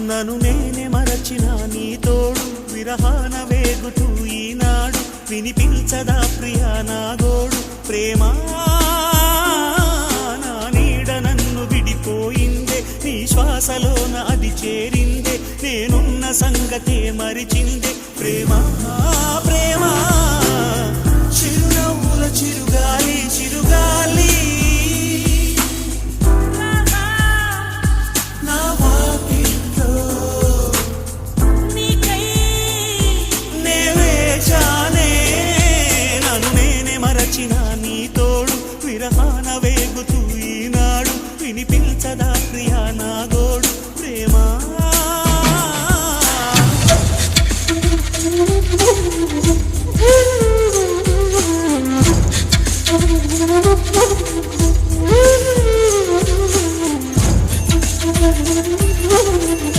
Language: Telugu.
నన్ను నేనే మరచిన నీ తోడు విరహాన వేగుతూ ఈనాడు వినిపించదా ప్రియా నా గోడు ప్రేమా నా నీడ నన్ను విడిపోయిందే నీ శ్వాసలోన అది చేరిందే నేనున్న సంగతే మరిచిందే ప్రేమా ప్రేమా